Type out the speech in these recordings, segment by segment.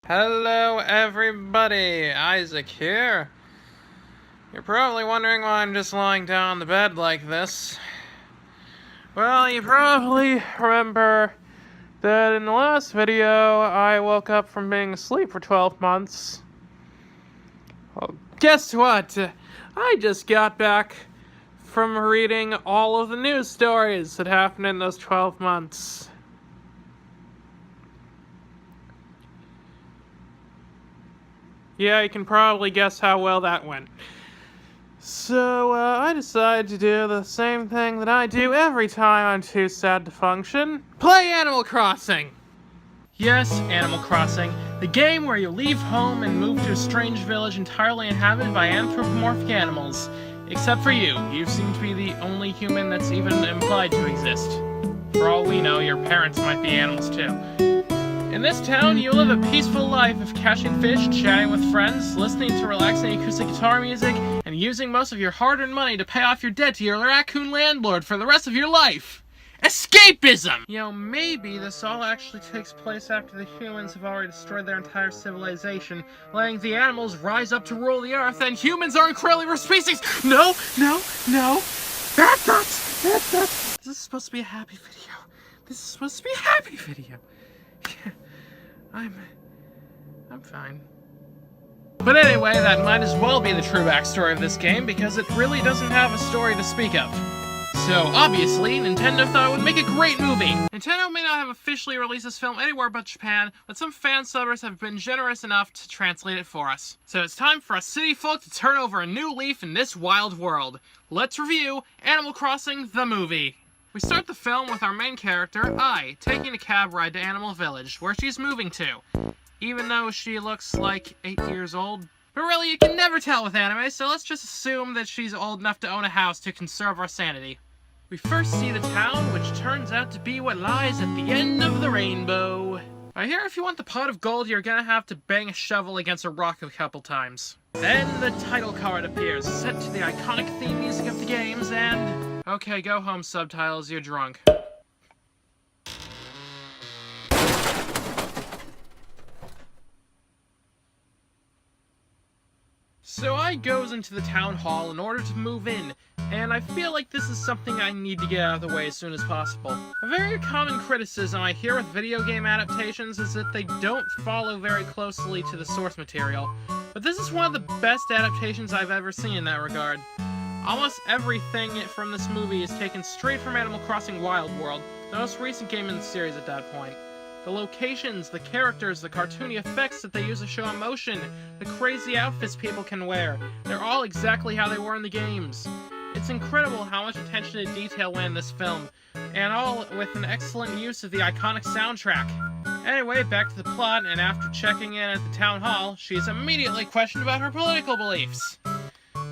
Hello everybody, Isaac here. You're probably wondering why I'm just lying down on the bed like this. Well, you probably remember that in the last video, I woke up from being asleep for 12 months. Well, guess what? I just got back from reading all of the news stories that happened in those 12 months. Yeah, you can probably guess how well that went. So, I decided to do the same thing that I do every time I'm too sad to function. Play Animal Crossing! Yes, Animal Crossing, the game where you leave home and move to a strange village entirely inhabited by anthropomorphic animals. Except for you. You seem to be the only human that's even implied to exist. For all we know, your parents might be animals too. In this town, you live a peaceful life of catching fish, chatting with friends, listening to relaxing acoustic guitar music, and using most of your hard-earned money to pay off your debt to your raccoon landlord for the rest of your life. Escapism! You know, maybe this all actually takes place after the humans have already destroyed their entire civilization, letting the animals rise up to rule the earth, and humans are incredibly rare species! No! Bad thoughts! This is supposed to be a happy video. I'm fine. But anyway, that might as well be the true backstory of this game, because it really doesn't have a story to speak of. So, obviously, Nintendo thought it would make a great movie. Nintendo may not have officially released this film anywhere but Japan, but some fan subbers have been generous enough to translate it for us. So it's time for us city folk to turn over a new leaf in this wild world. Let's review Animal Crossing, the movie. We start the film with our main character, Ai, taking a cab ride to Animal Village, where she's moving to. Even though she looks like 8 years old. But really, you can never tell with anime, so let's just assume that she's old enough to own a house to conserve our sanity. We first see the town, which turns out to be what lies at the end of the rainbow. I hear if you want the pot of gold, you're gonna have to bang a shovel against a rock a couple times. Then the title card appears, set to the iconic theme music of the games, and... Okay, go home, subtitles, you're drunk. So Ai goes into the town hall in order to move in, and I feel like this is something I need to get out of the way as soon as possible. A very common criticism I hear with video game adaptations is that they don't follow very closely to the source material, but this is one of the best adaptations I've ever seen in that regard. Almost everything from this movie is taken straight from Animal Crossing Wild World, the most recent game in the series at that point. The locations, the characters, the cartoony effects that they use to show emotion, the crazy outfits people can wear, they're all exactly how they were in the games. It's incredible how much attention to detail went in this film, and all with an excellent use of the iconic soundtrack. Anyway, back to the plot, and after checking in at the town hall, she's immediately questioned about her political beliefs.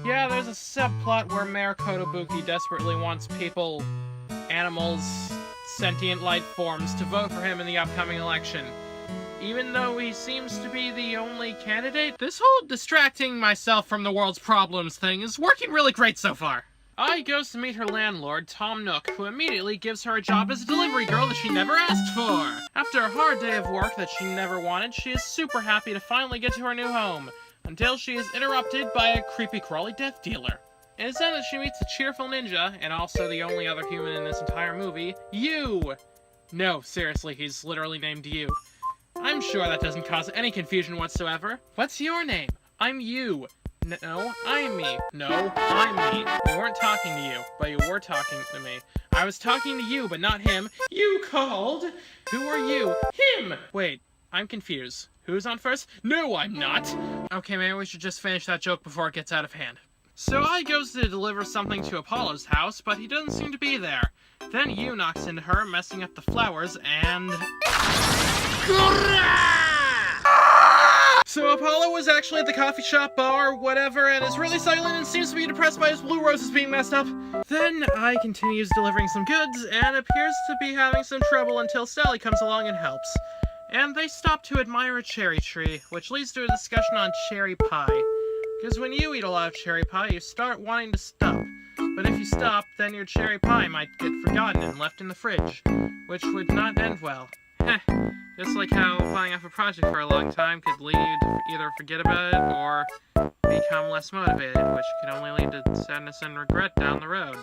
Yeah, there's a subplot where Mayor Kotobuki desperately wants people, animals, sentient life forms to vote for him in the upcoming election. Even though he seems to be the only candidate, this whole distracting myself from the world's problems thing is working really great so far. Ai goes to meet her landlord, Tom Nook, who immediately gives her a job as a delivery girl that she never asked for. After a hard day of work that she never wanted, she is super happy to finally get to her new home, until she is interrupted by a creepy crawly death dealer. It is then that she meets the cheerful ninja, and also the only other human in this entire movie, Yu! No, seriously, he's literally named Yu. I'm sure that doesn't cause any confusion whatsoever. What's your name? I'm Yu. No, I'm me. No, I'm me. We weren't talking to you, but you were talking to me. I was talking to you, but not him. You called! Who are you? Him! Wait, I'm confused. Who's on first? No, I'm not! Okay, maybe we should just finish that joke before it gets out of hand. So Ai goes to deliver something to Apollo's house, but he doesn't seem to be there. Then Yu knocks into her, messing up the flowers, and... So Apollo was actually at the coffee shop, bar, whatever, and is really silent and seems to be depressed by his blue roses being messed up. Then Ai continues delivering some goods, and appears to be having some trouble until Sally comes along and helps. And they stop to admire a cherry tree, which leads to a discussion on cherry pie. Because when you eat a lot of cherry pie, you start wanting to stop. But if you stop, then your cherry pie might get forgotten and left in the fridge, which would not end well. Just like how putting off a project for a long time could lead you to either forget about it or become less motivated, which can only lead to sadness and regret down the road.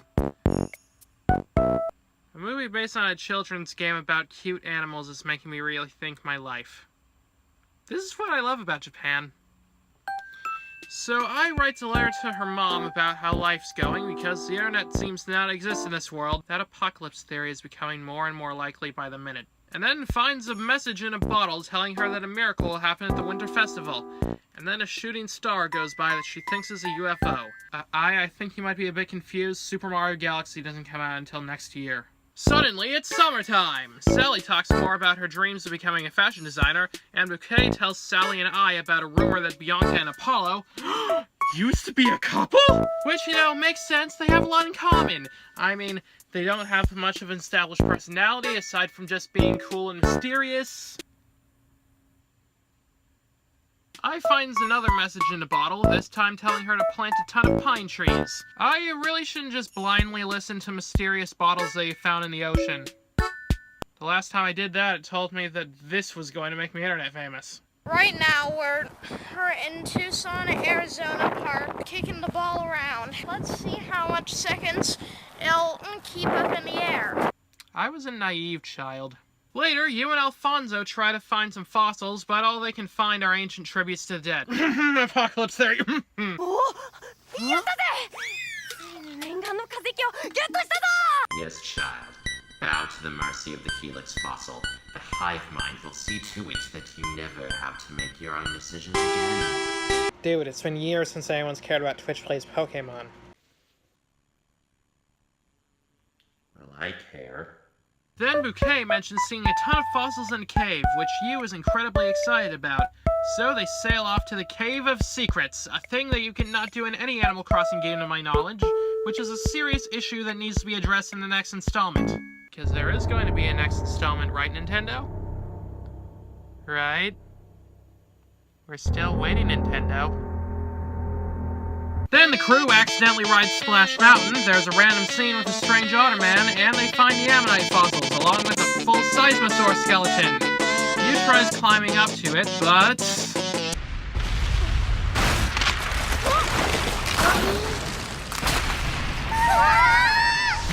A movie based on a children's game about cute animals is making me really think my life. This is what I love about Japan. So I write a letter to her mom about how life's going because the internet seems to not exist in this world. That apocalypse theory is becoming more and more likely by the minute. And then finds a message in a bottle telling her that a miracle will happen at the Winter Festival. And then a shooting star goes by that she thinks is a UFO. I think you might be a bit confused. Super Mario Galaxy doesn't come out until next year. Suddenly, it's summertime! Sally talks more about her dreams of becoming a fashion designer, and Bouquet tells Sally and I about a rumor that Bianca and Apollo used to be a couple? Which, you know, makes sense. They have a lot in common. I mean, they don't have much of an established personality, aside from just being cool and mysterious. I finds another message in a bottle, this time telling her to plant a ton of pine trees. I really shouldn't just blindly listen to mysterious bottles that you found in the ocean. The last time I did that, it told me that this was going to make me internet famous. Right now, we're in Tucson, Arizona Park, kicking the ball around. Let's see how much seconds it'll keep up in the air. I was a naive child. Later, you and Alfonso try to find some fossils, but all they can find are ancient tributes to the dead. Apocalypse theory. Yes, child. Bow to the mercy of the Helix fossil. The hive mind will see to it that you never have to make your own decisions again. Dude, it's been years since anyone's cared about Twitch Plays Pokemon. Well, I care. Then Bouquet mentions seeing a ton of fossils in a cave, which Yu is incredibly excited about. So they sail off to the Cave of Secrets, a thing that you cannot do in any Animal Crossing game to my knowledge, which is a serious issue that needs to be addressed in the next installment. Because there is going to be a next installment, right, Nintendo? Right? We're still waiting, Nintendo. Then the crew accidentally rides Splash Mountain, there's a random scene with a strange otter man, and they find the ammonite fossils, along with a full Seismosaur skeleton. Yu tries climbing up to it, but...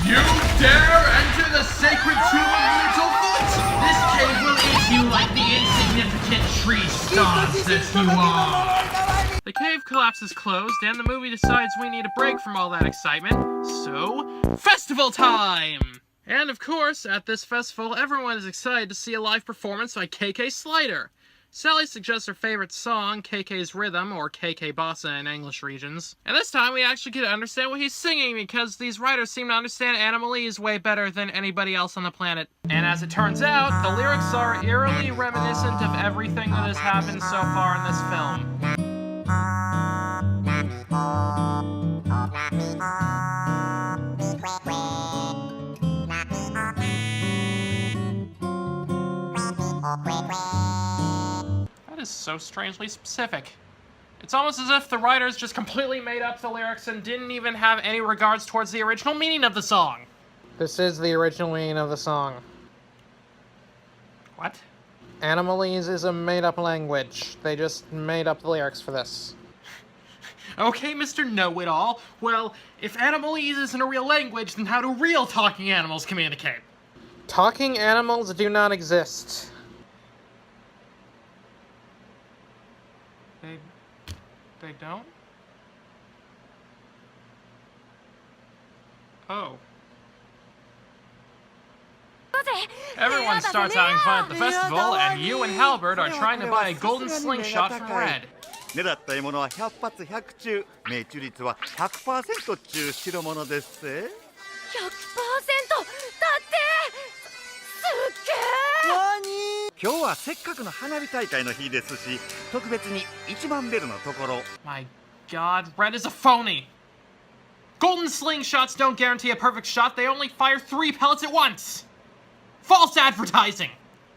You dare enter the sacred tomb of Littlefoot? This cave will eat you like the insignificant tree stumps that you are. The cave collapses closed, and the movie decides we need a break from all that excitement. So, festival time! And of course, at this festival, everyone is excited to see a live performance by KK Slider. Sally suggests her favorite song, KK's Rhythm, or KK Bossa in English regions. And this time we actually get to understand what he's singing, because these writers seem to understand Animalese way better than anybody else on the planet. And as it turns out, the lyrics are eerily reminiscent of everything that has happened so far in this film. That is so strangely specific. It's almost as if the writers just completely made up the lyrics and didn't even have any regards towards the original meaning of the song. This is the original meaning of the song. What? Animalese is a made-up language. They just made up the lyrics for this. Okay, Mr. Know-It-All. Well, if Animalese isn't a real language, then how do real talking animals communicate? Talking animals do not exist. They don't? Oh. Everyone starts having fun at the festival, and you and Halbert are trying to buy a golden slingshot from Red. 狙った獲物は100発100中、命中率は 100% 中代物ですぜ。100%だってすっげー。何？今日はせっかくの花火大会の日ですし、特別に1万ベルのところ。My God, Red is a phony. Golden slingshots don't guarantee a perfect shot. They only fire 3 pellets at once. False advertising.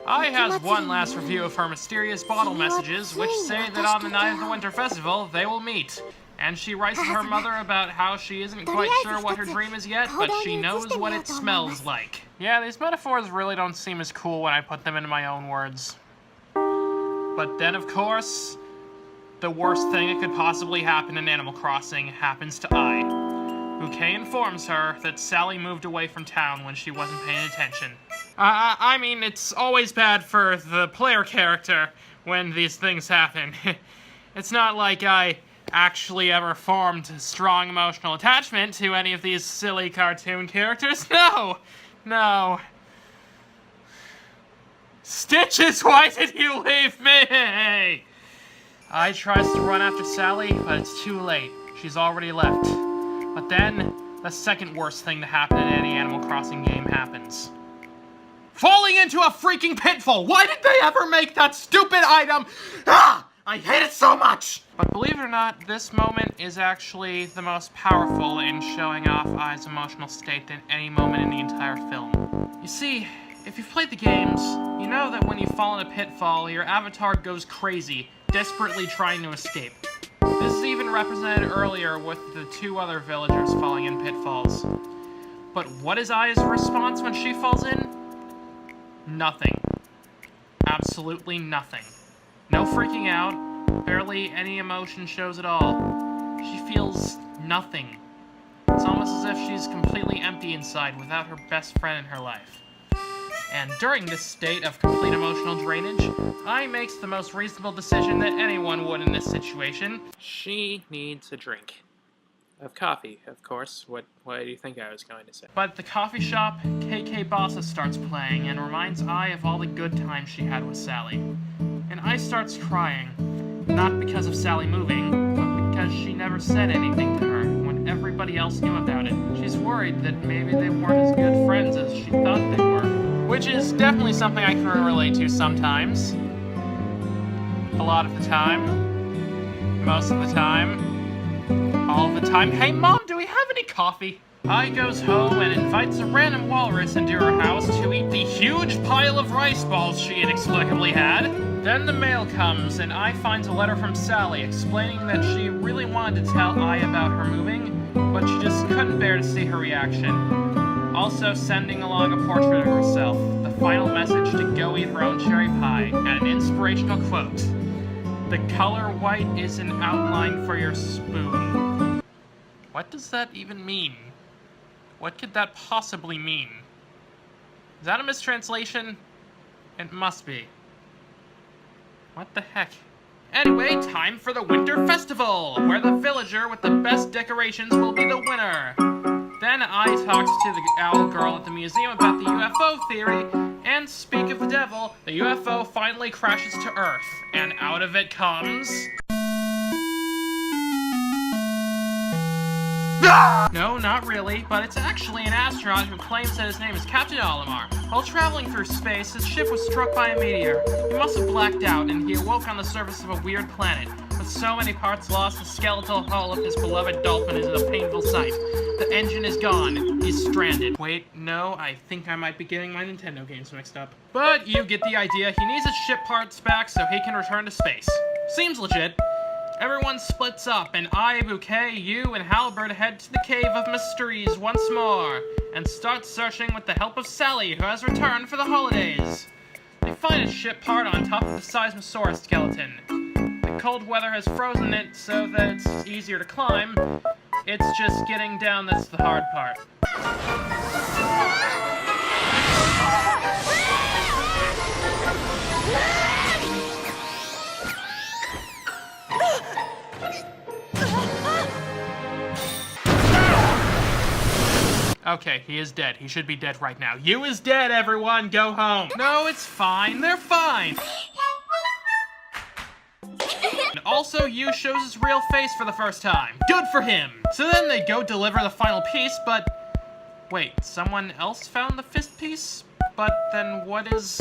I has one last review of her mysterious bottle messages, which say that on the night of the Winter Festival, they will meet. And she writes to her mother about how she isn't quite sure what her dream is yet, but she knows what it smells like. Yeah, these metaphors really don't seem as cool when I put them into my own words. But then, of course, the worst thing that could possibly happen in Animal Crossing happens to Ai. Bouquet informs her that Sally moved away from town when she wasn't paying attention. I mean, it's always bad for the player character when these things happen. It's not like I actually ever formed a strong emotional attachment to any of these silly cartoon characters. No. Stitches, why did you leave me? I tries to run after Sally, but it's too late. She's already left. But then, the second worst thing to happen in any Animal Crossing game happens. Falling into a freaking pitfall! Why did they ever make that stupid item? Ah! I hate it so much! But believe it or not, this moment is actually the most powerful in showing off Ai's emotional state than any moment in the entire film. You see, if you've played the games, you know that when you fall in a pitfall, your avatar goes crazy, desperately trying to escape. This is even represented earlier with the two other villagers falling in pitfalls. But what is Ai's response when she falls in? Nothing. Absolutely nothing. No freaking out, barely any emotion shows at all. She feels nothing. It's almost as if she's completely empty inside without her best friend in her life. And during this state of complete emotional drainage, Ai makes the most reasonable decision that anyone would in this situation. She needs a drink. Of coffee, of course. What do you think I was going to say? But at the coffee shop, KK Bossa starts playing and reminds Ai of all the good times she had with Sally. And Ai starts crying, not because of Sally moving, but because she never said anything to her when everybody else knew about it. She's worried that maybe they weren't as good friends as she thought they were. Which is definitely something I can relate to sometimes. A lot of the time. Most of the time. All the time. Hey Mom, do we have any coffee? Ai goes home and invites a random walrus into her house to eat the huge pile of rice balls she inexplicably had. Then the mail comes and Ai finds a letter from Sally explaining that she really wanted to tell Ai about her moving, but she just couldn't bear to see her reaction. Also sending along a portrait of herself, the final message to go eat her own cherry pie, and an inspirational quote. The color white is an outline for your spoon. What does that even mean? What could that possibly mean? Is that a mistranslation? It must be. What the heck? Anyway, time for the Winter Festival, where the villager with the best decorations will be the winner. Then Ai talks to the owl girl at the museum about the UFO theory, and speak of the devil, the UFO finally crashes to Earth, and out of it comes... No, not really, but it's actually an astronaut who claims that his name is Captain Olimar. While traveling through space, his ship was struck by a meteor. He must have blacked out, and he awoke on the surface of a weird planet. With so many parts lost, the skeletal hull of his beloved dolphin is a painful sight. The engine is gone. He's stranded. Wait, no, I think I might be getting my Nintendo games mixed up. But you get the idea. He needs his ship parts back so he can return to space. Seems legit. Everyone splits up, and I, Bouquet, you, and Halbert head to the Cave of Mysteries once more, and start searching with the help of Sally, who has returned for the holidays. They find a ship part on top of the Seismosaurus skeleton. The cold weather has frozen it so that it's easier to climb. It's just getting down that's the hard part. Okay, he is dead. He should be dead right now. You is dead, everyone! Go home! No, it's fine. They're fine! And also, Yu shows his real face for the first time. Good for him! So then they go deliver the final piece, but... Wait, someone else found the fifth piece? But then what is...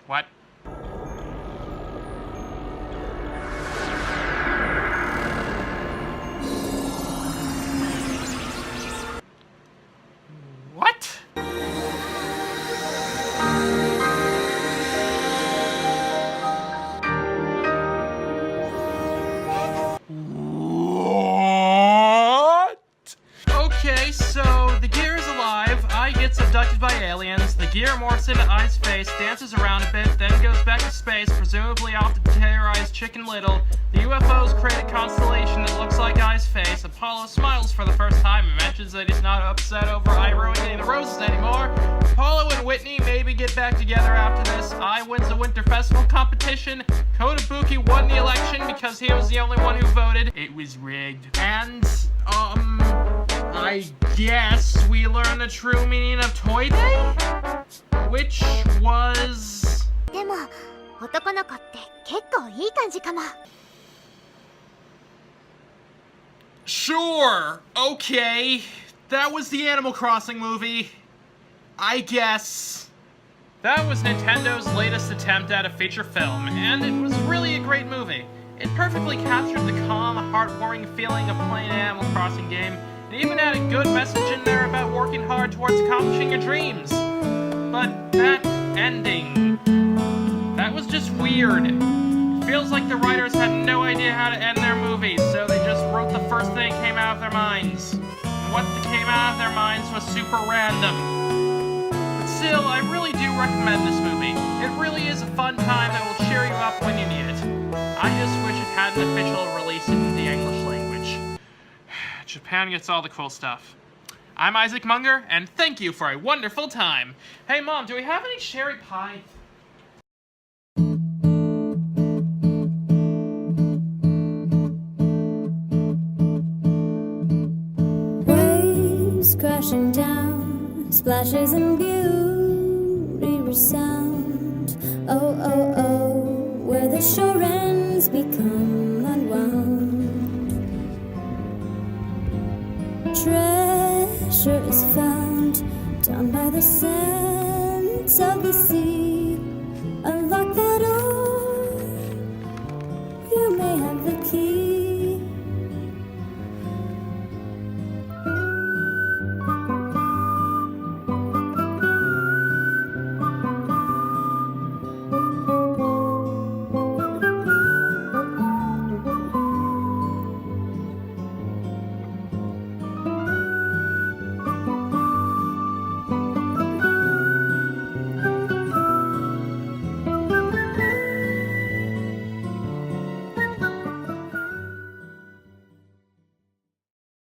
What? What? gets abducted by aliens, the gear morphs into Ai's face, dances around a bit, then goes back to space, presumably off to terrorize Chicken Little. The UFOs create a constellation that looks like Ai's face. Apollo smiles for the first time and mentions that he's not upset over Ai ruining the roses anymore. Apollo and Whitney maybe get back together after this. Ai wins the Winter Festival competition. Kotobuki won the election because he was the only one who voted. It was rigged. And, I guess we learn the true meaning of Toy Day? Which was... でも男の子って結構いい感じかも。 Sure, okay. That was the Animal Crossing movie. I guess. That was Nintendo's latest attempt at a feature film, and it was really a great movie. It perfectly captured the calm, heartwarming feeling of playing an Animal Crossing game. It even had a good message in there about working hard towards accomplishing your dreams. But that ending... that was just weird. It feels like the writers had no idea how to end their movies, so they just wrote the first thing that came out of their minds. And what came out of their minds was super random. But still, I really do recommend this movie. It really is a fun time that will cheer you up when you need it. I just wish it had an official release in the English language. Japan gets all the cool stuff. I'm Isaac Munger, and thank you for a wonderful time. Hey Mom, do we have any cherry pie? Waves crashing down, splashes and beauty resound. Oh, oh, oh, where the shore ends become unwound. Treasure is found down by the sands of the sea.